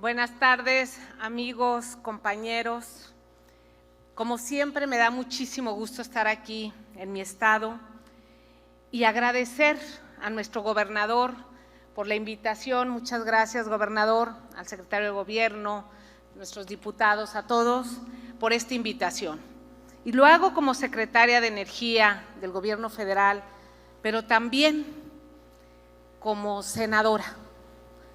Buenas tardes, amigos, compañeros. Como siempre, me da muchísimo gusto estar aquí en mi estado y agradecer a nuestro gobernador por la invitación. Muchas gracias, gobernador, al secretario de Gobierno, nuestros diputados, a todos por esta invitación. Y lo hago como secretaria de Energía del Gobierno federal, pero también como senadora.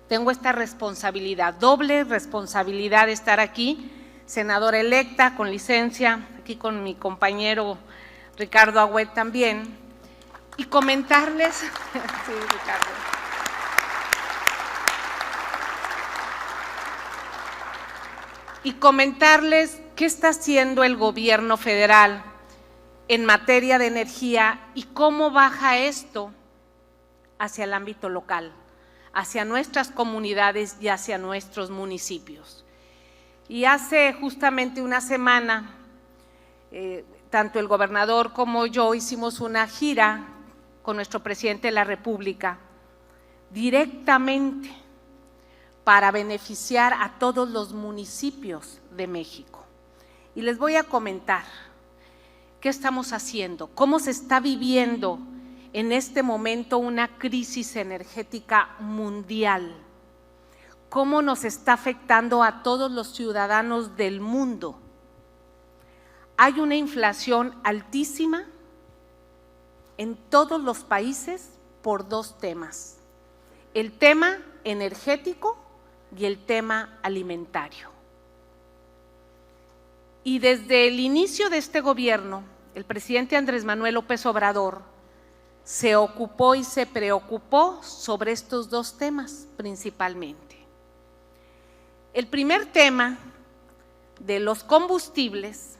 Tengo esta responsabilidad, doble responsabilidad de estar aquí, senadora electa con licencia, aquí con mi compañero Ricardo Agüed también, y comentarles, sí, Ricardo, y comentarles qué está haciendo el gobierno federal en materia de energía y cómo baja esto hacia el ámbito local, hacia nuestras comunidades y hacia nuestros municipios. Y hace justamente una semana, tanto el gobernador como yo hicimos una gira con nuestro presidente de la República, directamente para beneficiar a todos los municipios de México. Y les voy a comentar qué estamos haciendo, cómo se está viviendo en este momento una crisis energética mundial, cómo nos está afectando a todos los ciudadanos del mundo. Hay una inflación altísima en todos los países por dos temas: el tema energético y el tema alimentario. Y desde el inicio de este gobierno, el presidente Andrés Manuel López Obrador se ocupó y se preocupó sobre estos dos temas principalmente. El primer tema de los combustibles,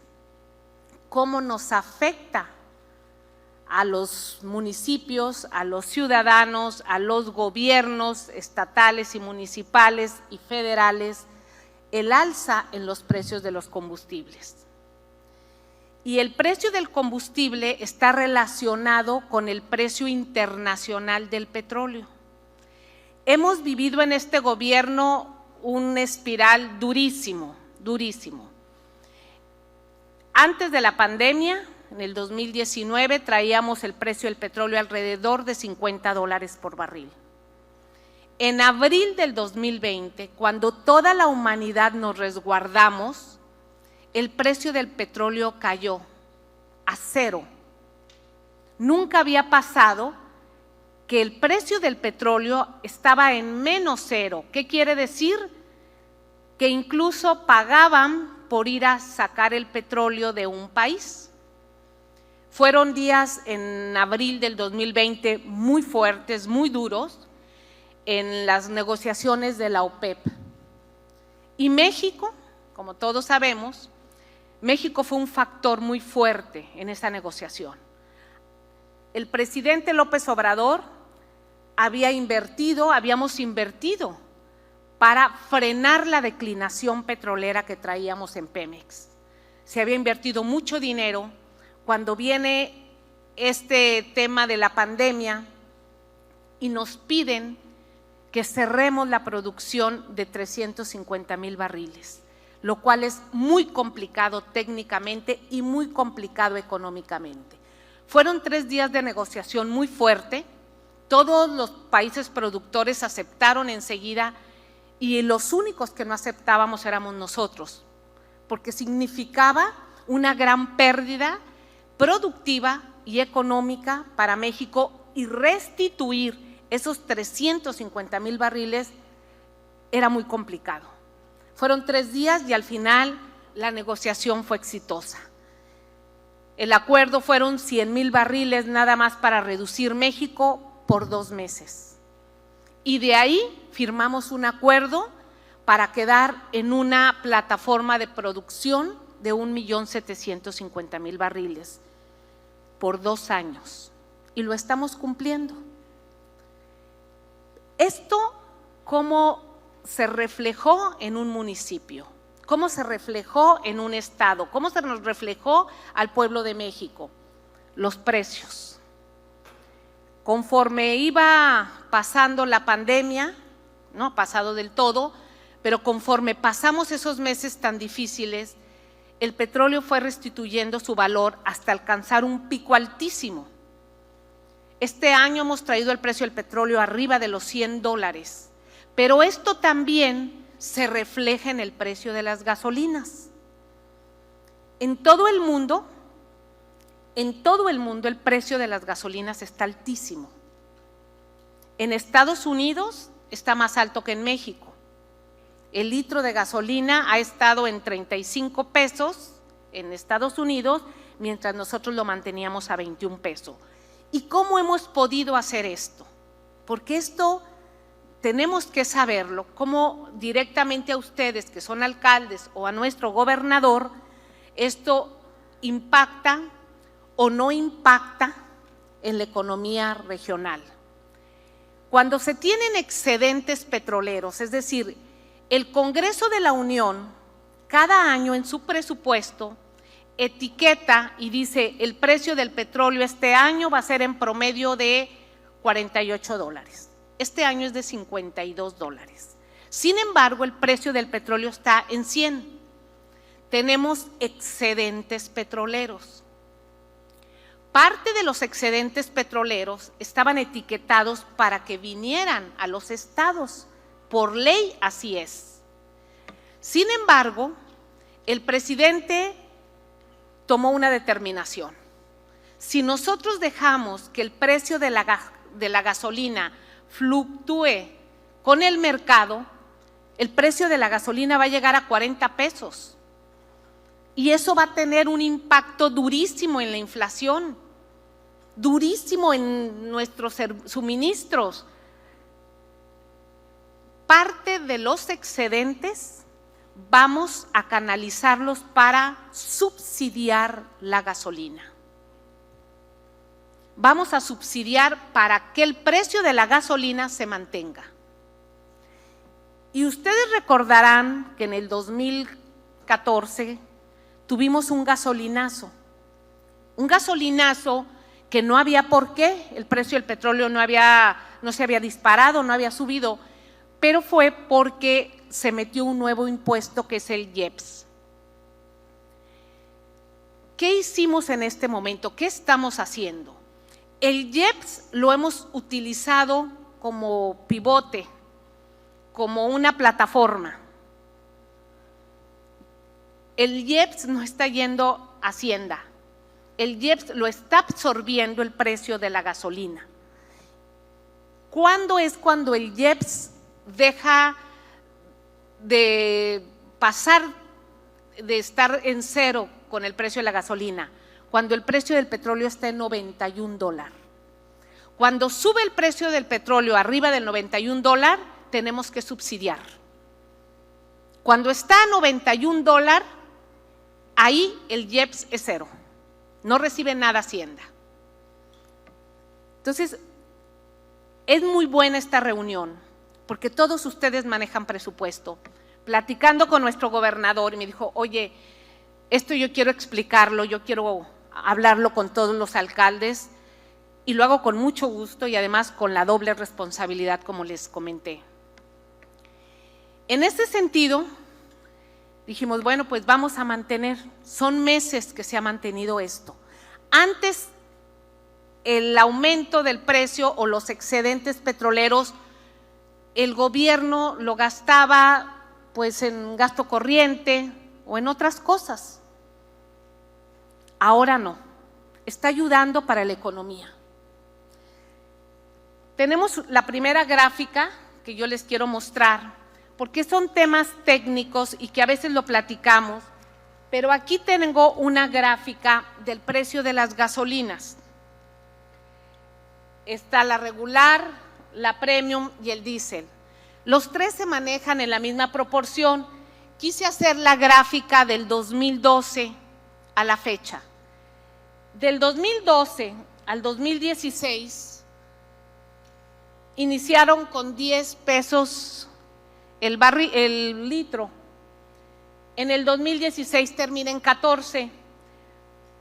cómo nos afecta a los municipios, a los ciudadanos, a los gobiernos estatales y municipales y federales, el alza en los precios de los combustibles. Y el precio del combustible está relacionado con el precio internacional del petróleo. Hemos vivido en este gobierno una espiral durísimo. Antes de la pandemia, en el 2019, traíamos el precio del petróleo alrededor de $50 por barril. En abril del 2020, cuando toda la humanidad nos resguardamos, el precio del petróleo cayó a cero. Nunca había pasado que el precio del petróleo estaba en menos cero. ¿Qué quiere decir? Que incluso pagaban por ir a sacar el petróleo de un país. Fueron días en abril del 2020 muy fuertes, muy duros, en las negociaciones de la OPEP. Y México, como todos sabemos, México fue un factor muy fuerte en esa negociación. El presidente López Obrador habíamos invertido para frenar la declinación petrolera que traíamos en Pemex. Se había invertido mucho dinero. Cuando viene este tema de la pandemia y nos piden que cerremos la producción de 350,000 barriles. Lo cual es muy complicado técnicamente y muy complicado económicamente. Fueron 3 días de negociación muy fuerte, todos los países productores aceptaron enseguida y los únicos que no aceptábamos éramos nosotros, porque significaba una gran pérdida productiva y económica para México y restituir esos 350,000 barriles era muy complicado. Fueron 3 días y al final la negociación fue exitosa. El acuerdo fueron 100,000 barriles nada más para reducir México por 2 meses. Y de ahí firmamos un acuerdo para quedar en una plataforma de producción de 1,750,000 barriles por 2 años. Y lo estamos cumpliendo. Esto, ¿cómo se reflejó en un municipio? ¿Cómo se reflejó en un estado? ¿Cómo se nos reflejó al pueblo de México? Los precios. Conforme iba pasando la pandemia, no ha pasado del todo, pero conforme pasamos esos meses tan difíciles, el petróleo fue restituyendo su valor hasta alcanzar un pico altísimo. Este año hemos traído el precio del petróleo arriba de los $100, pero esto también se refleja en el precio de las gasolinas. En todo el mundo el precio de las gasolinas está altísimo. En Estados Unidos está más alto que en México. El litro de gasolina ha estado en 35 pesos en Estados Unidos, mientras nosotros lo manteníamos a 21 pesos. ¿Y cómo hemos podido hacer esto? Porque esto tenemos que saberlo, cómo directamente a ustedes que son alcaldes o a nuestro gobernador, esto impacta o no impacta en la economía regional. Cuando se tienen excedentes petroleros, es decir, el Congreso de la Unión cada año en su presupuesto etiqueta y dice el precio del petróleo este año va a ser en promedio de $48. Este año es de $52. Sin embargo, el precio del petróleo está en 100. Tenemos excedentes petroleros. Parte de los excedentes petroleros estaban etiquetados para que vinieran a los estados. Por ley así es. Sin embargo, el presidente tomó una determinación. Si nosotros dejamos que el precio de la gasolina fluctúe con el mercado, el precio de la gasolina va a llegar a 40 pesos. Y eso va a tener un impacto durísimo en la inflación, durísimo en nuestros suministros. Parte de los excedentes vamos a canalizarlos para subsidiar la gasolina. Vamos a subsidiar para que el precio de la gasolina se mantenga. Y ustedes recordarán que en el 2014 tuvimos un gasolinazo que no había por qué, el precio del petróleo no se había disparado, no había subido, pero fue porque se metió un nuevo impuesto que es el IEPS. ¿Qué hicimos en este momento? ¿Qué estamos haciendo? El IEPS lo hemos utilizado como pivote, como una plataforma. El IEPS no está yendo a Hacienda. El IEPS lo está absorbiendo el precio de la gasolina. ¿Cuándo es cuando el IEPS deja de pasar, de estar en cero con el precio de la gasolina? Cuando el precio del petróleo está en $91. Cuando sube el precio del petróleo arriba del $91, tenemos que subsidiar. Cuando está a $91, ahí el IEPS es cero, no recibe nada Hacienda. Entonces, es muy buena esta reunión, porque todos ustedes manejan presupuesto. Platicando con nuestro gobernador, y me dijo, oye, esto yo quiero explicarlo, yo quiero hablarlo con todos los alcaldes, y lo hago con mucho gusto y además con la doble responsabilidad, como les comenté. En ese sentido, dijimos, bueno, pues vamos a mantener, son meses que se ha mantenido esto. Antes, el aumento del precio o los excedentes petroleros, el gobierno lo gastaba pues en gasto corriente o en otras cosas. Ahora no, está ayudando para la economía. Tenemos la primera gráfica que yo les quiero mostrar, porque son temas técnicos y que a veces lo platicamos, pero aquí tengo una gráfica del precio de las gasolinas. Está la regular, la premium y el diésel. Los tres se manejan en la misma proporción. Quise hacer la gráfica del 2012 a la fecha. Del 2012 al 2016 iniciaron con 10 pesos el litro. En el 2016 termina en 14,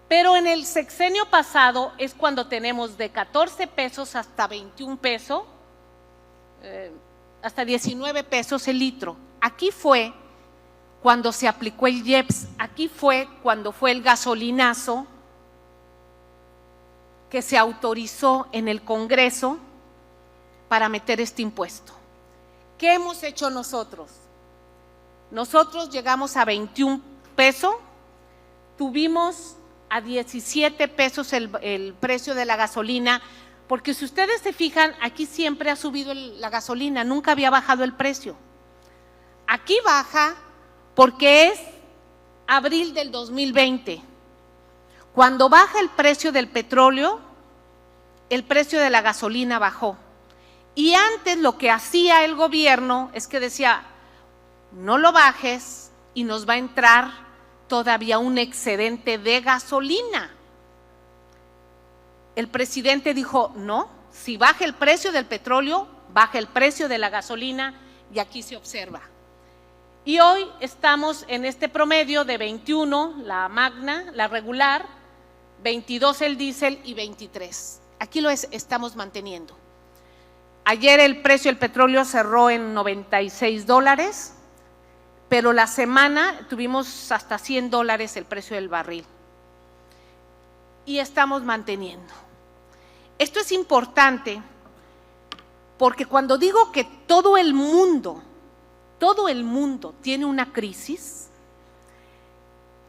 pero en el sexenio pasado es cuando tenemos de 14 pesos hasta 21 pesos, hasta 19 pesos el litro. aquí fue cuando se aplicó el IEPS, aquí fue cuando fue el gasolinazo que se autorizó en el Congreso para meter este impuesto. ¿Qué hemos hecho nosotros? Nosotros llegamos a 21 pesos, tuvimos a 17 pesos el precio de la gasolina, porque si ustedes se fijan, aquí siempre ha subido la gasolina, nunca había bajado el precio. Aquí baja porque es abril del 2020. Cuando baja el precio del petróleo, el precio de la gasolina bajó. Y antes lo que hacía el gobierno es que decía, no lo bajes y nos va a entrar todavía un excedente de gasolina. El presidente dijo, no, si baja el precio del petróleo, baja el precio de la gasolina, y aquí se observa. Y hoy estamos en este promedio de 21, la magna, la regular, 22 el diésel y 23. Aquí lo estamos manteniendo. Ayer el precio del petróleo cerró en $96, pero la semana tuvimos hasta $100 el precio del barril. Y estamos manteniendo. Esto es importante porque cuando digo que todo el mundo tiene una crisis,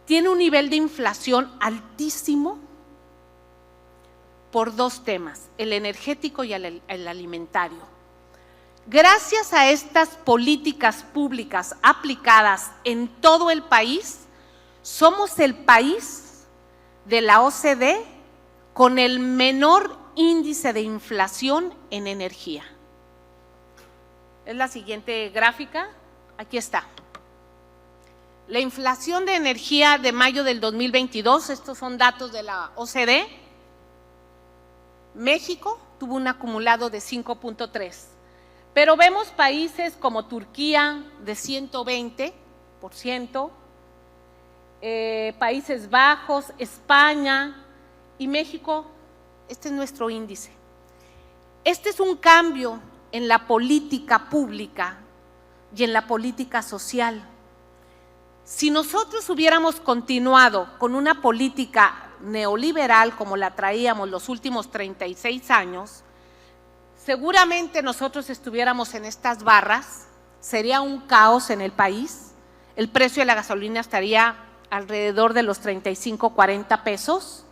tiene un nivel de inflación altísimo por dos temas, el energético y el alimentario. Gracias a estas políticas públicas aplicadas en todo el país, somos el país de la OCDE con el menor índice de inflación en energía. Es la siguiente gráfica, aquí está. La inflación de energía de mayo del 2022, estos son datos de la OCDE. México tuvo un acumulado de 5.3, pero vemos países como Turquía de 120%, Países Bajos, España y México. Este es nuestro índice. Este es un cambio en la política pública y en la política social. Si nosotros hubiéramos continuado con una política neoliberal como la traíamos los últimos 36 años, seguramente nosotros estuviéramos en estas barras, sería un caos en el país, el precio de la gasolina estaría alrededor de los 35, 40 pesos.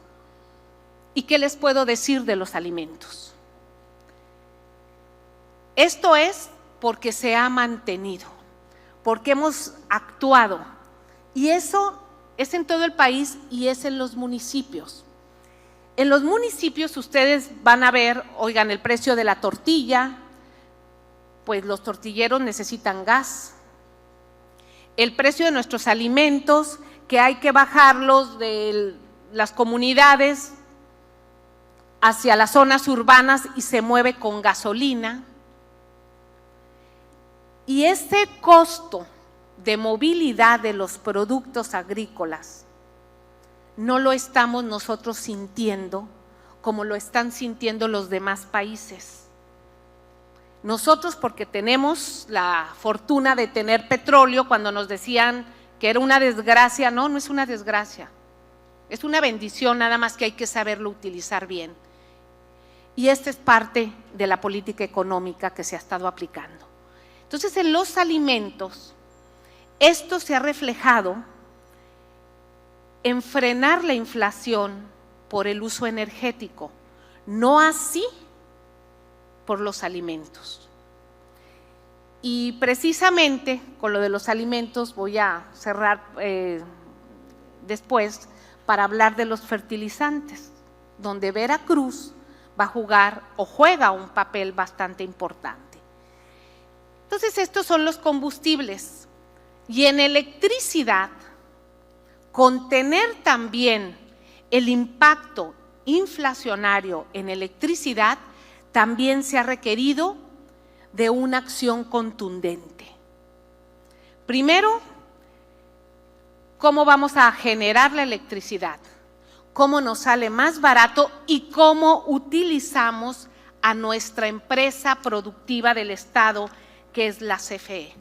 ¿Y qué les puedo decir de los alimentos? Esto es porque se ha mantenido, porque hemos actuado, y eso es en todo el país y es en los municipios. En los municipios ustedes van a ver, oigan, el precio de la tortilla, pues los tortilleros necesitan gas. El precio de nuestros alimentos, que hay que bajarlos de las comunidades hacia las zonas urbanas y se mueve con gasolina. Y ese costo de movilidad de los productos agrícolas no lo estamos nosotros sintiendo como lo están sintiendo los demás países. Nosotros, porque tenemos la fortuna de tener petróleo, cuando nos decían que era una desgracia, no, no es una desgracia, es una bendición, nada más que hay que saberlo utilizar bien. Y esta es parte de la política económica que se ha estado aplicando. Entonces, en los alimentos, esto se ha reflejado en frenar la inflación por el uso energético, no así por los alimentos. Y precisamente con lo de los alimentos voy a cerrar después para hablar de los fertilizantes, donde Veracruz va a jugar o juega un papel bastante importante. Entonces, estos son los combustibles. Y en electricidad, contener también el impacto inflacionario en electricidad también se ha requerido de una acción contundente. Primero, ¿cómo vamos a generar la electricidad? ¿Cómo nos sale más barato y cómo utilizamos a nuestra empresa productiva del Estado, que es la CFE?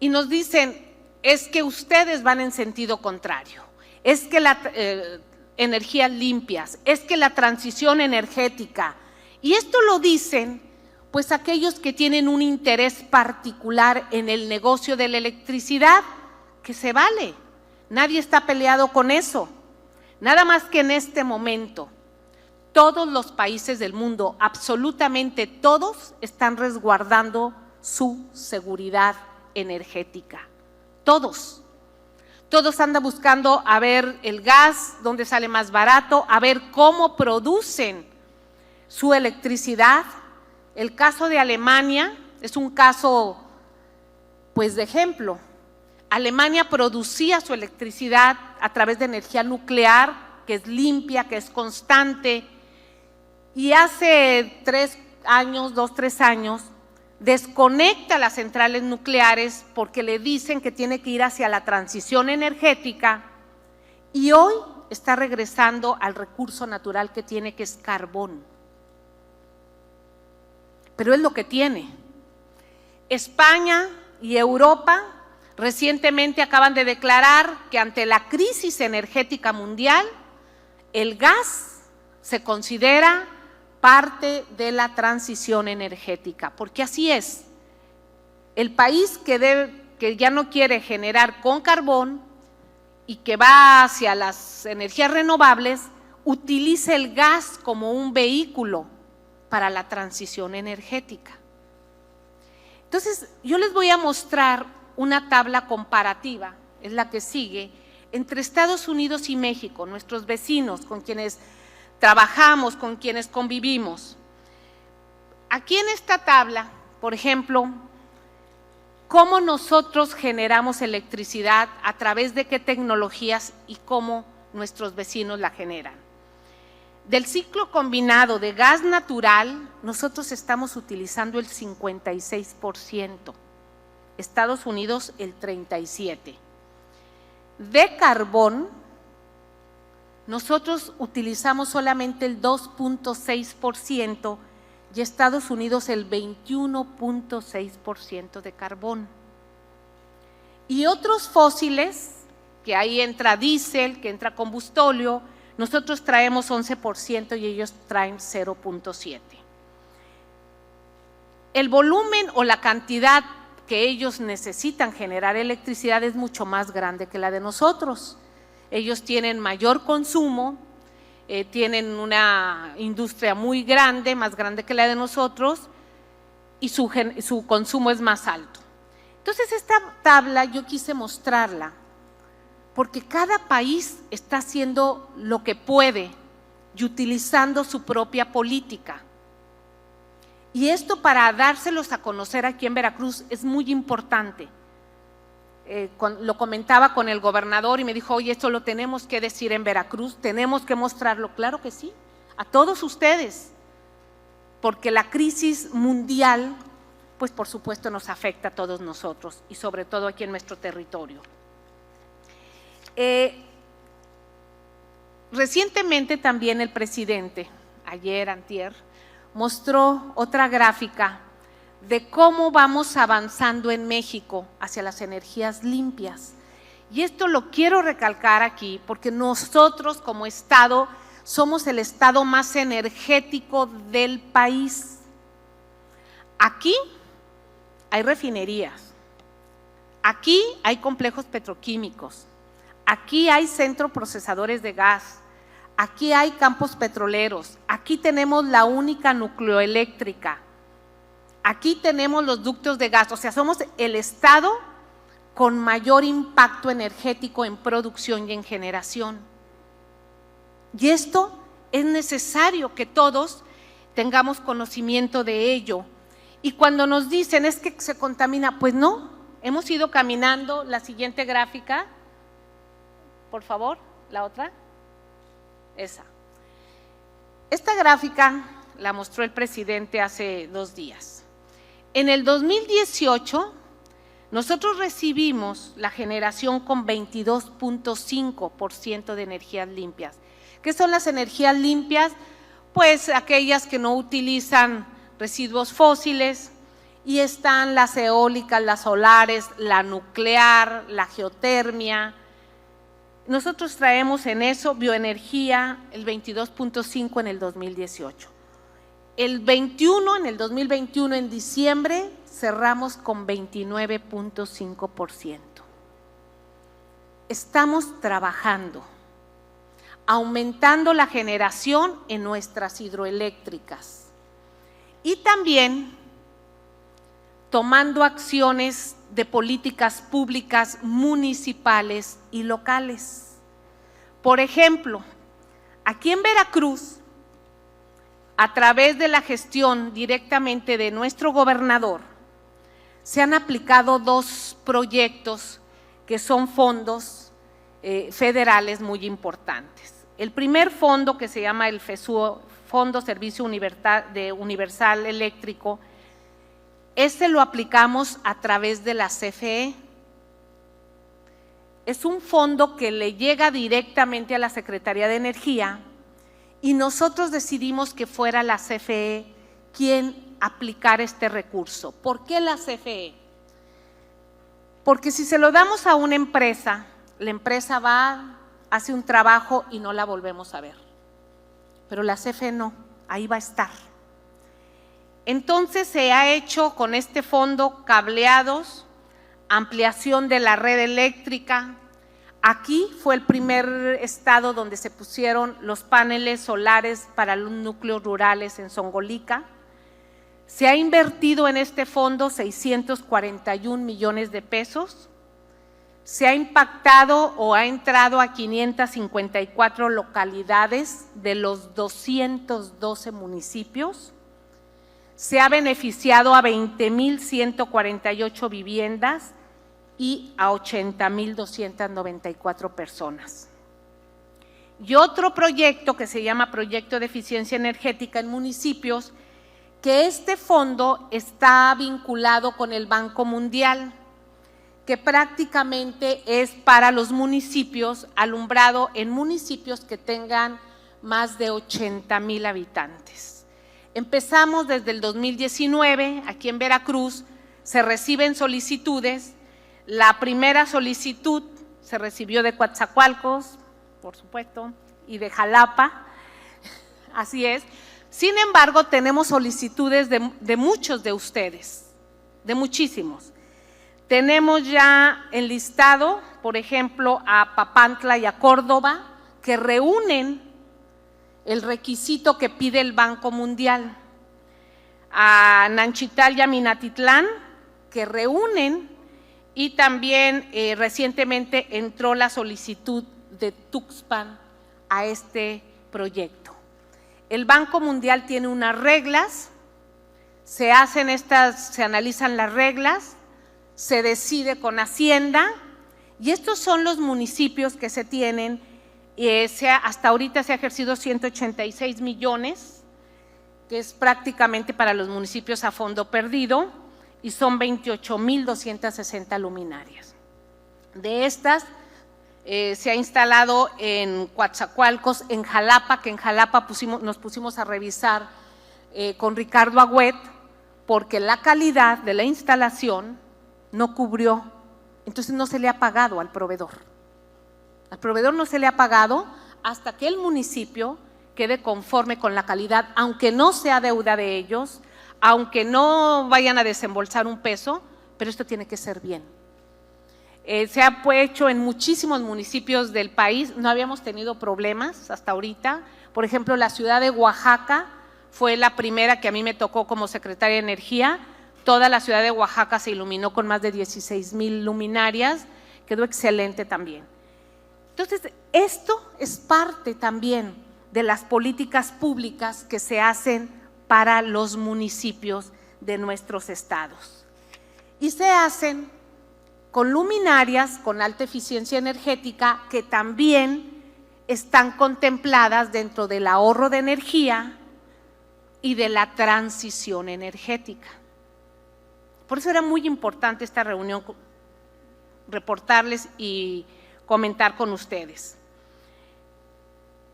y nos dicen, es que ustedes van en sentido contrario, es que las energías limpias, es que la transición energética, y esto lo dicen pues aquellos que tienen un interés particular en el negocio de la electricidad, que se vale, nadie está peleado con eso, nada más que en este momento todos los países del mundo, absolutamente todos, están resguardando su seguridad energética. Todos andan buscando a ver el gas, dónde sale más barato, a ver cómo producen su electricidad. El caso de Alemania es un caso, pues, de ejemplo. Alemania producía su electricidad a través de energía nuclear, que es limpia, que es constante, y hace 3 años, 2-3 años, desconecta las centrales nucleares porque le dicen que tiene que ir hacia la transición energética, y hoy está regresando al recurso natural que tiene, que es carbón. Pero es lo que tiene. España y Europa recientemente acaban de declarar que ante la crisis energética mundial, el gas se considera parte de la transición energética, porque así es. El país que ya no quiere generar con carbón y que va hacia las energías renovables, utiliza el gas como un vehículo para la transición energética. Entonces, yo les voy a mostrar una tabla comparativa, es la que sigue, entre Estados Unidos y México, nuestros vecinos con quienes trabajamos, con quienes convivimos. Aquí en esta tabla, por ejemplo, cómo nosotros generamos electricidad, a través de qué tecnologías y cómo nuestros vecinos la generan. Del ciclo combinado de gas natural, nosotros estamos utilizando el 56%, Estados Unidos el 37%. De carbón, nosotros utilizamos solamente el 2.6% y Estados Unidos el 21.6% de carbón. Y otros fósiles, que ahí entra diésel, que entra combustóleo, nosotros traemos 11% y ellos traen 0.7%. El volumen o la cantidad que ellos necesitan generar electricidad es mucho más grande que la de nosotros. Ellos tienen mayor consumo, tienen una industria muy grande, más grande que la de nosotros, y su consumo es más alto. Entonces, esta tabla yo quise mostrarla, porque cada país está haciendo lo que puede y utilizando su propia política. Y esto, para dárselos a conocer aquí en Veracruz, es muy importante. Lo comentaba con el gobernador y me dijo, oye, esto lo tenemos que decir en Veracruz, tenemos que mostrarlo. Claro que sí, a todos ustedes, porque la crisis mundial, pues por supuesto nos afecta a todos nosotros y sobre todo aquí en nuestro territorio. Recientemente también el presidente, ayer, antier, mostró otra gráfica de cómo vamos avanzando en México hacia las energías limpias. Y esto lo quiero recalcar aquí porque nosotros como Estado somos el Estado más energético del país. Aquí hay refinerías, aquí hay complejos petroquímicos, aquí hay centros procesadores de gas, aquí hay campos petroleros, aquí tenemos la única nucleoeléctrica, aquí tenemos los ductos de gas, o sea, somos el Estado con mayor impacto energético en producción y en generación. Y esto es necesario que todos tengamos conocimiento de ello. Y cuando nos dicen es que se contamina, pues no, hemos ido caminando. La siguiente gráfica, por favor, la otra, esa. Esta gráfica la mostró el presidente hace 2 días. En el 2018, nosotros recibimos la generación con 22.5% de energías limpias. ¿Qué son las energías limpias? Pues aquellas que no utilizan residuos fósiles y están las eólicas, las solares, la nuclear, la geotermia. Nosotros traemos en eso bioenergía el 22.5 en el 2018. El 21, en el 2021, en diciembre, cerramos con 29.5%. Estamos trabajando, aumentando la generación en nuestras hidroeléctricas y también tomando acciones de políticas públicas municipales y locales. Por ejemplo, aquí en Veracruz, a través de la gestión directamente de nuestro gobernador, se han aplicado 2 proyectos que son fondos federales muy importantes. El primer fondo, que se llama el FESUO, Fondo Servicio Universal Eléctrico, este lo aplicamos a través de la CFE. Es un fondo que le llega directamente a la Secretaría de Energía y nosotros decidimos que fuera la CFE quien aplicara este recurso. ¿Por qué la CFE? Porque si se lo damos a una empresa, la empresa va, hace un trabajo y no la volvemos a ver. Pero la CFE no, ahí va a estar. Entonces se ha hecho con este fondo cableados, ampliación de la red eléctrica. Aquí fue el primer estado donde se pusieron los paneles solares para los núcleos rurales en Zongolica. Se ha invertido en este fondo 641 millones de pesos. Se ha impactado o ha entrado a 554 localidades de los 212 municipios. Se ha beneficiado a 20,148 viviendas y a 80,294 personas. Y otro proyecto que se llama Proyecto de Eficiencia Energética en Municipios, que este fondo está vinculado con el Banco Mundial, que prácticamente es para los municipios, alumbrado en municipios que tengan más de 80,000 habitantes. Empezamos desde el 2019, aquí en Veracruz, se reciben solicitudes. La primera solicitud se recibió de Coatzacoalcos, por supuesto, y de Jalapa, así es. Sin embargo, tenemos solicitudes de muchos de ustedes, de muchísimos. Tenemos ya enlistado, por ejemplo, a Papantla y a Córdoba, que reúnen el requisito que pide el Banco Mundial, a Nanchital y a Minatitlán, que reúnen, y también recientemente entró la solicitud de Tuxpan a este proyecto. El Banco Mundial tiene unas reglas, se analizan las reglas, se decide con Hacienda, y estos son los municipios que se tienen. Hasta ahorita se ha ejercido 186 millones, que es prácticamente para los municipios a fondo perdido, y son 28,260 luminarias. De estas, se ha instalado en Coatzacoalcos, en Jalapa, que en Jalapa nos pusimos a revisar con Ricardo Agüet, porque la calidad de la instalación no cubrió, entonces no se le ha pagado al proveedor. Al proveedor no se le ha pagado hasta que el municipio quede conforme con la calidad, aunque no sea deuda de ellos, aunque no vayan a desembolsar un peso, pero esto tiene que ser bien. Se ha hecho en muchísimos municipios del país, no habíamos tenido problemas hasta ahorita. Por ejemplo, la ciudad de Oaxaca fue la primera que a mí me tocó como secretaria de Energía. Toda la ciudad de Oaxaca se iluminó con más de 16,000 luminarias, quedó excelente también. Entonces, esto es parte también de las políticas públicas que se hacen para los municipios de nuestros estados. Y se hacen con luminarias con alta eficiencia energética que también están contempladas dentro del ahorro de energía y de la transición energética. Por eso era muy importante esta reunión, reportarles y comentar con ustedes.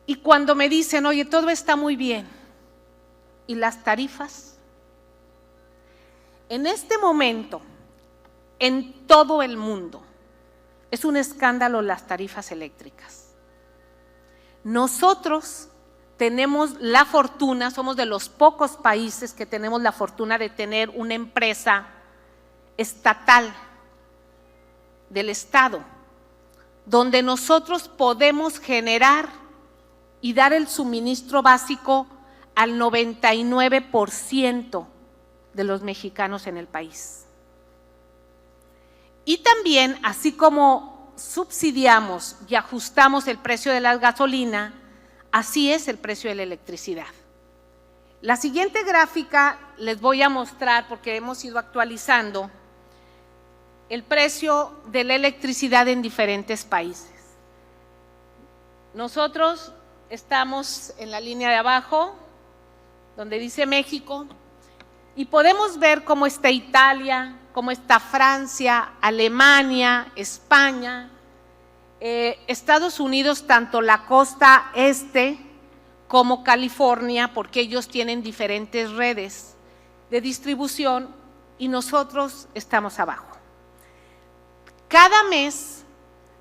Y cuando me dicen, oye, todo está muy bien, ¿y las tarifas? En este momento, en todo el mundo, es un escándalo las tarifas eléctricas. Nosotros tenemos la fortuna, somos de los pocos países que tenemos la fortuna de tener una empresa estatal del Estado, donde nosotros podemos generar y dar el suministro básico al 99% de los mexicanos en el país. Y también, así como subsidiamos y ajustamos el precio de la gasolina, así es el precio de la electricidad. La siguiente gráfica les voy a mostrar, porque hemos ido actualizando, el precio de la electricidad en diferentes países. Nosotros estamos en la línea de abajo, donde dice México, y podemos ver cómo está Italia, cómo está Francia, Alemania, España, Estados Unidos, tanto la costa este como California, porque ellos tienen diferentes redes de distribución y nosotros estamos abajo. Cada mes,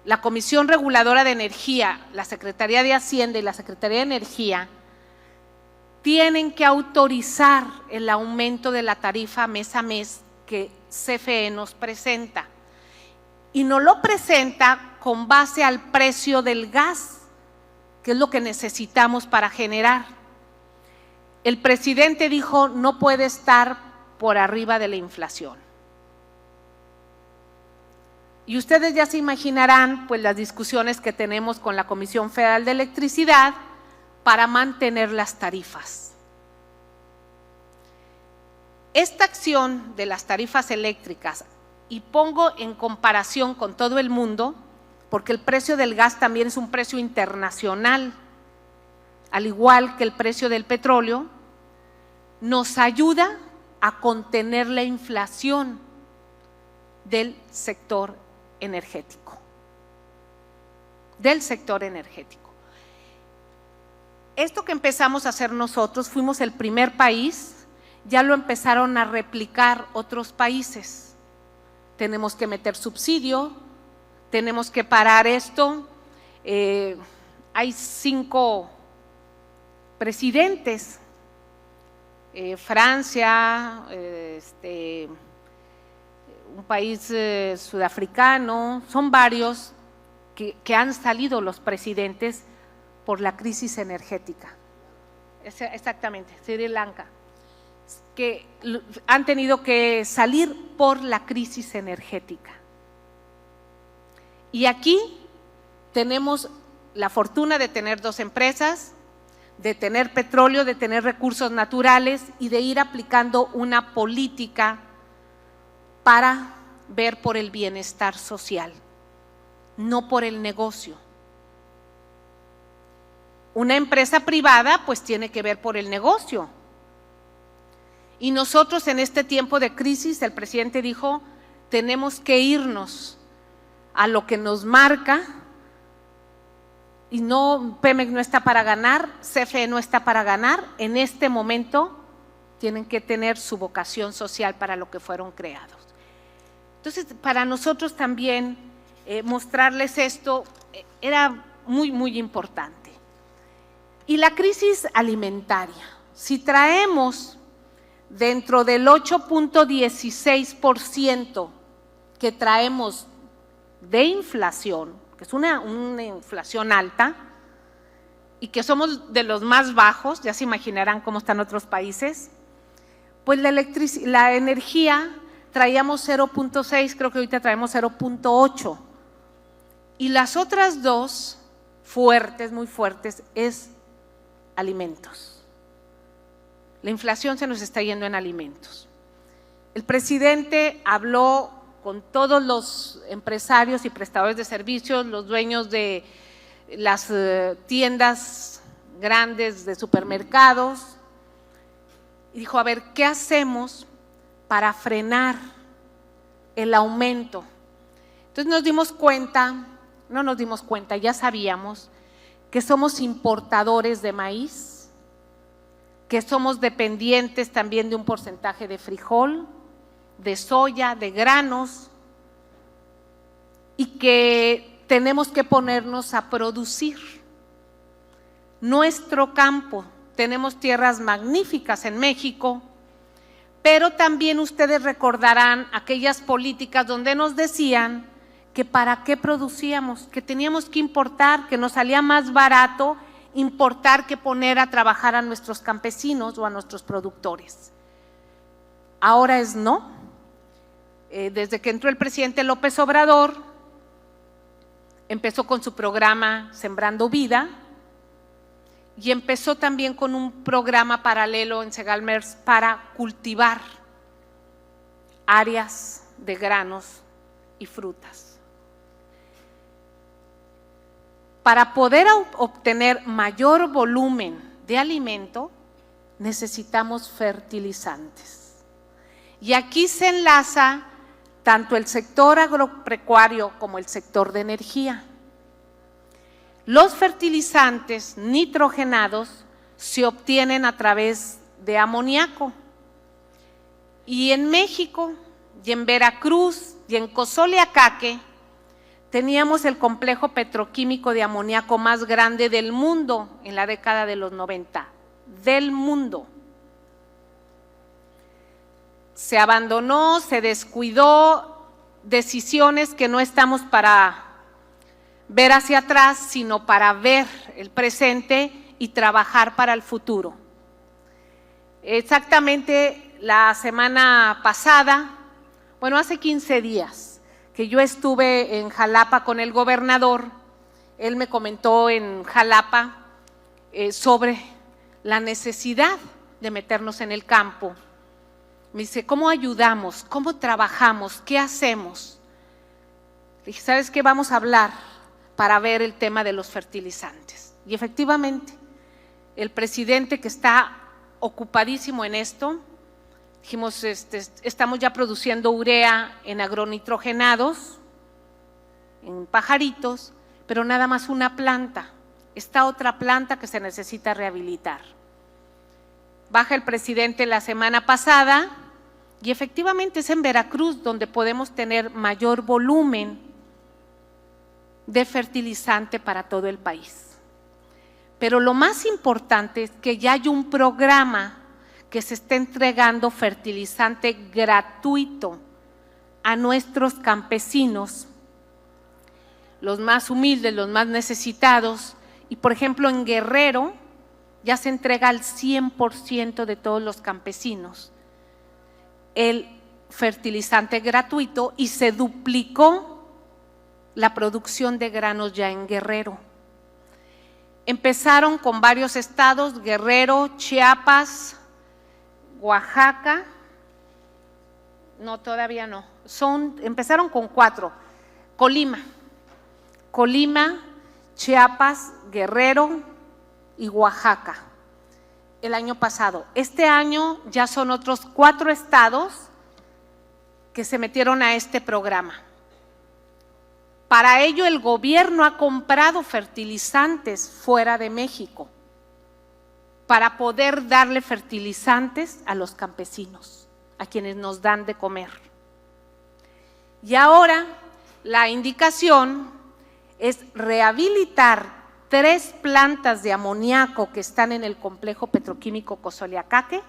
la Comisión Reguladora de Energía, la Secretaría de Hacienda y la Secretaría de Energía tienen que autorizar el aumento de la tarifa mes a mes que CFE nos presenta. Y nos lo presenta con base al precio del gas, que es lo que necesitamos para generar. El presidente dijo, no puede estar por arriba de la inflación. Y ustedes ya se imaginarán pues las discusiones que tenemos con la Comisión Federal de Electricidad para mantener las tarifas. Esta acción de las tarifas eléctricas, y pongo en comparación con todo el mundo, porque el precio del gas también es un precio internacional, al igual que el precio del petróleo, nos ayuda a contener la inflación del sector energético. Esto que empezamos a hacer nosotros, fuimos el primer país, ya lo empezaron a replicar otros países. Tenemos que meter subsidio, tenemos que parar esto. Hay 5 presidentes, Francia, un país sudafricano, son varios que han salido los presidentes por la crisis energética. Exactamente, Sri Lanka, que han tenido que salir por la crisis energética. Y aquí tenemos la fortuna de tener 2 empresas, de tener petróleo, de tener recursos naturales y de ir aplicando una política para ver por el bienestar social, no por el negocio. Una empresa privada pues tiene que ver por el negocio. Y nosotros en este tiempo de crisis, el presidente dijo, tenemos que irnos a lo que nos marca, y no, Pemex no está para ganar, CFE no está para ganar, en este momento tienen que tener su vocación social para lo que fueron creados. Entonces, para nosotros también mostrarles esto era muy, muy importante. Y la crisis alimentaria, si traemos dentro del 8.16% que traemos de inflación, que es una inflación alta, y que somos de los más bajos, ya se imaginarán cómo están otros países, pues la energía traíamos 0.6, creo que ahorita traemos 0.8, y las otras 2 fuertes, muy fuertes, es alimentos. La inflación se nos está yendo en alimentos. El presidente habló con todos los empresarios y prestadores de servicios, los dueños de las tiendas grandes de supermercados, y dijo, a ver, ¿qué hacemos para frenar el aumento? Entonces nos dimos cuenta, ya sabíamos que somos importadores de maíz, que somos dependientes también de un porcentaje de frijol, de soya, de granos, y que tenemos que ponernos a producir. Nuestro campo, tenemos tierras magníficas en México, pero también ustedes recordarán aquellas políticas donde nos decían que para qué producíamos, que teníamos que importar, que nos salía más barato importar que poner a trabajar a nuestros campesinos o a nuestros productores. Ahora es no. Desde que entró el presidente López Obrador, empezó con su programa Sembrando Vida y empezó también con un programa paralelo en Segalmex para cultivar áreas de granos y frutas. Para poder obtener mayor volumen de alimento, necesitamos fertilizantes. Y aquí se enlaza tanto el sector agropecuario como el sector de energía. Los fertilizantes nitrogenados se obtienen a través de amoníaco. Y en México, y en Veracruz, y en Cozoleacaque, teníamos el complejo petroquímico de amoníaco más grande del mundo en la década de los 90, del mundo. Se abandonó, se descuidó, decisiones que no estamos para ver hacia atrás, sino para ver el presente y trabajar para el futuro. Exactamente la semana pasada, bueno, hace 15 días, que yo estuve en Jalapa con el gobernador, él me comentó en Jalapa sobre la necesidad de meternos en el campo. Me dice, ¿cómo ayudamos? ¿Cómo trabajamos? ¿Qué hacemos? Le dije, ¿sabes qué? Vamos a hablar para ver el tema de los fertilizantes. Y efectivamente, el presidente que está ocupadísimo en esto, dijimos, estamos ya produciendo urea en agronitrogenados, en pajaritos, pero nada más una planta. Está otra planta que se necesita rehabilitar. Baja el presidente la semana pasada y efectivamente es en Veracruz donde podemos tener mayor volumen de fertilizante para todo el país. Pero lo más importante es que ya hay un programa que se está entregando fertilizante gratuito a nuestros campesinos, los más humildes, los más necesitados. Y por ejemplo en Guerrero ya se entrega al 100% de todos los campesinos el fertilizante gratuito y se duplicó la producción de granos ya en Guerrero. Empezaron con varios estados, Guerrero, Chiapas, Oaxaca, no, todavía no, empezaron con 4, Colima, Chiapas, Guerrero y Oaxaca, el año pasado. Este año ya son otros 4 estados que se metieron a este programa. Para ello el gobierno ha comprado fertilizantes fuera de México para poder darle fertilizantes a los campesinos, a quienes nos dan de comer. Y ahora la indicación es rehabilitar 3 plantas de amoníaco que están en el complejo petroquímico Cozoleacaque,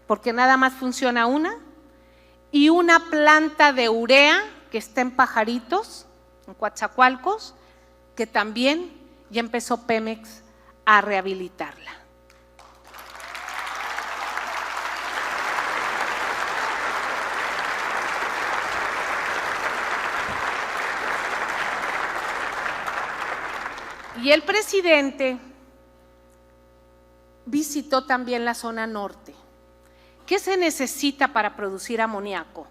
porque nada más funciona una, y una planta de urea que está en Pajaritos, en Coatzacoalcos, que también ya empezó Pemex a rehabilitarla. Y el presidente visitó también la zona norte. ¿Qué se necesita para producir amoníaco?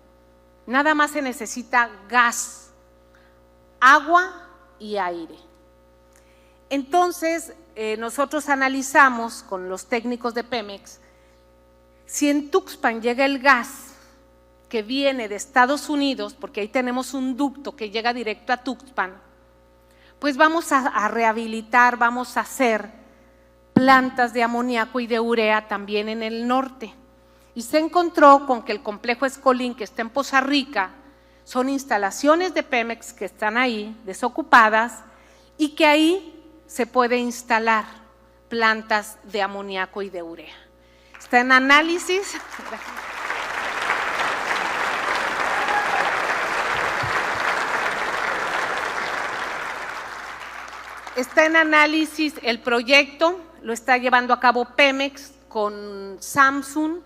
Nada más se necesita gas, agua y aire. Entonces, nosotros analizamos con los técnicos de Pemex, si en Tuxpan llega el gas que viene de Estados Unidos, porque ahí tenemos un ducto que llega directo a Tuxpan, pues vamos a rehabilitar, vamos a hacer plantas de amoníaco y de urea también en el norte. y se encontró con que el complejo Escolín, que está en Poza Rica, son instalaciones de Pemex que están ahí, desocupadas, y que ahí se puede instalar plantas de amoníaco y de urea. Está en análisis. Está en análisis el proyecto, lo está llevando a cabo Pemex con Samsung,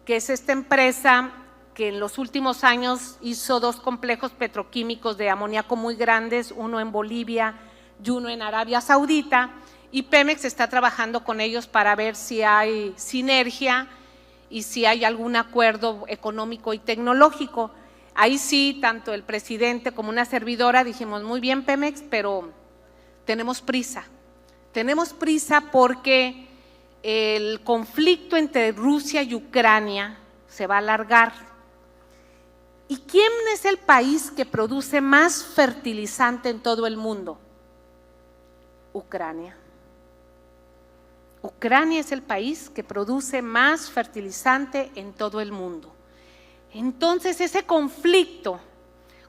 que es esta empresa que en los últimos años hizo 2 complejos petroquímicos de amoníaco muy grandes, uno en Bolivia y uno en Arabia Saudita, y Pemex está trabajando con ellos para ver si hay sinergia y si hay algún acuerdo económico y tecnológico. Ahí sí, tanto el presidente como una servidora dijimos, muy bien Pemex, pero tenemos prisa porque el conflicto entre Rusia y Ucrania se va a alargar. ¿Y quién es el país que produce más fertilizante en todo el mundo? Ucrania. Ucrania es el país que produce más fertilizante en todo el mundo. Entonces, ese conflicto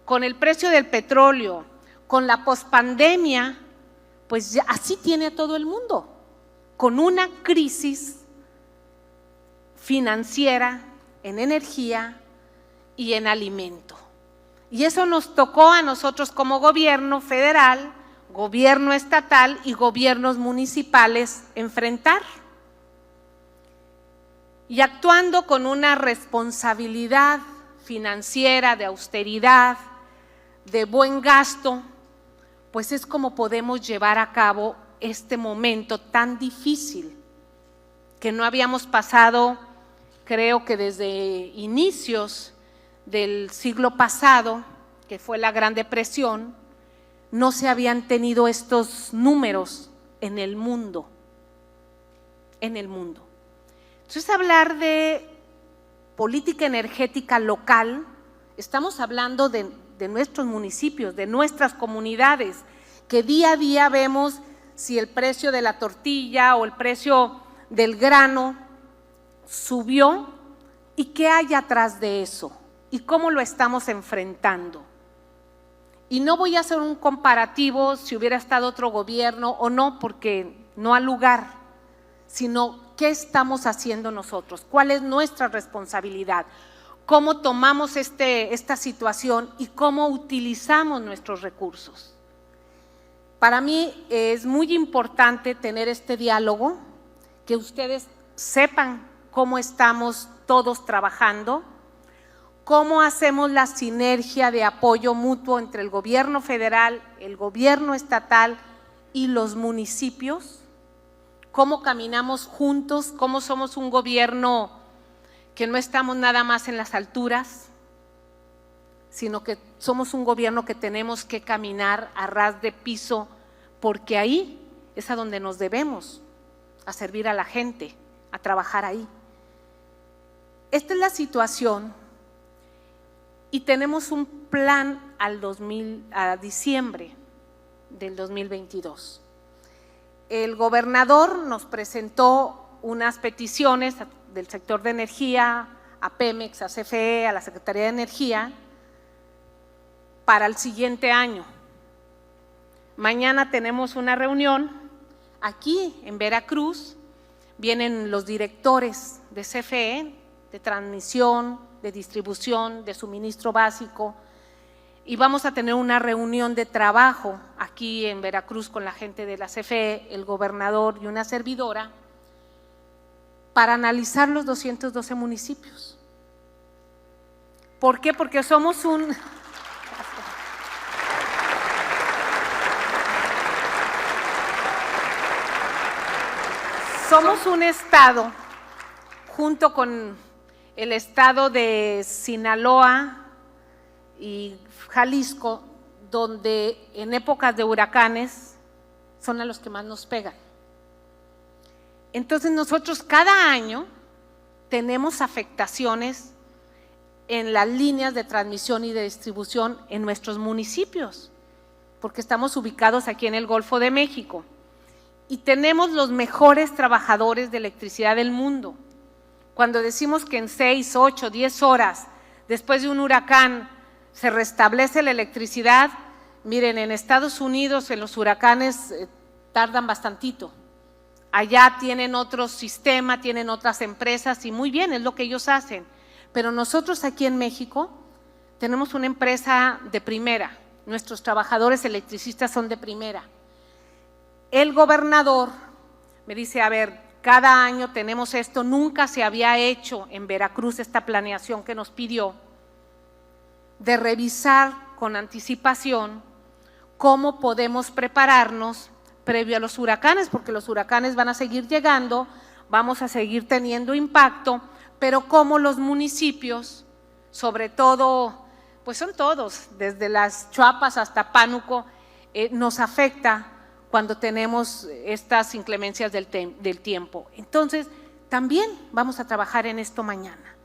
con el precio del petróleo, con la pospandemia, pues ya así tiene a todo el mundo, con una crisis financiera, en energía y en alimento. Y eso nos tocó a nosotros como gobierno federal, gobierno estatal y gobiernos municipales enfrentar. Y actuando con una responsabilidad financiera, de austeridad, de buen gasto, pues es como podemos llevar a cabo este momento tan difícil que no habíamos pasado, creo que desde inicios del siglo pasado, que fue la Gran Depresión, no se habían tenido estos números en el mundo. Entonces, hablar de política energética local, estamos hablando de nuestros municipios, de nuestras comunidades, que día a día vemos si el precio de la tortilla o el precio del grano subió y qué hay atrás de eso y cómo lo estamos enfrentando. Y no voy a hacer un comparativo si hubiera estado otro gobierno o no, porque no ha lugar, sino qué estamos haciendo nosotros, cuál es nuestra responsabilidad, cómo tomamos esta situación y cómo utilizamos nuestros recursos. Para mí es muy importante tener este diálogo, que ustedes sepan cómo estamos todos trabajando, cómo hacemos la sinergia de apoyo mutuo entre el gobierno federal, el gobierno estatal y los municipios, cómo caminamos juntos, cómo somos un gobierno que no estamos nada más en las alturas, sino que somos un gobierno que tenemos que caminar a ras de piso, porque ahí es a donde nos debemos, a servir a la gente, a trabajar ahí. Esta es la situación y tenemos un plan a diciembre del 2022. El gobernador nos presentó unas peticiones del sector de energía, a Pemex, a CFE, a la Secretaría de Energía, para el siguiente año. Mañana tenemos una reunión aquí en Veracruz, vienen los directores de CFE, de transmisión, de distribución, de suministro básico, y vamos a tener una reunión de trabajo aquí en Veracruz con la gente de la CFE, el gobernador y una servidora, para analizar los 212 municipios. ¿Por qué? Porque somos un estado, junto con el estado de Sinaloa y Jalisco, donde en épocas de huracanes son a los que más nos pegan. Entonces nosotros cada año tenemos afectaciones en las líneas de transmisión y de distribución en nuestros municipios, porque estamos ubicados aquí en el Golfo de México y tenemos los mejores trabajadores de electricidad del mundo, Cuando decimos que en 6, 8, 10 horas después de un huracán se restablece la electricidad, miren, en Estados Unidos en los huracanes tardan bastantito. Allá tienen otro sistema, tienen otras empresas y muy bien, es lo que ellos hacen. Pero nosotros aquí en México tenemos una empresa de primera, nuestros trabajadores electricistas son de primera. El gobernador me dice, a ver, cada año tenemos esto, nunca se había hecho en Veracruz esta planeación que nos pidió, de revisar con anticipación cómo podemos prepararnos previo a los huracanes, porque los huracanes van a seguir llegando, vamos a seguir teniendo impacto, pero cómo los municipios, sobre todo, pues son todos, desde las Chuapas hasta Pánuco, nos afecta cuando tenemos estas inclemencias del tiempo. Entonces, también vamos a trabajar en esto mañana.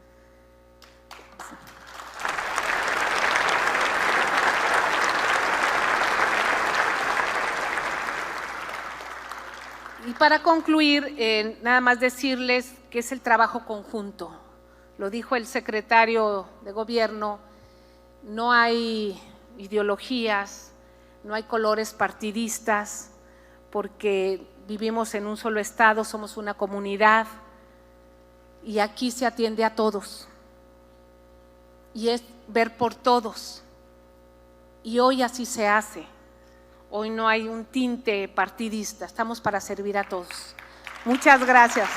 Y para concluir, nada más decirles que es el trabajo conjunto. Lo dijo el secretario de Gobierno, no hay ideologías, no hay colores partidistas, porque vivimos en un solo estado, somos una comunidad y aquí se atiende a todos. Y es ver por todos. Y hoy así se hace. Hoy no hay un tinte partidista, estamos para servir a todos. Muchas gracias.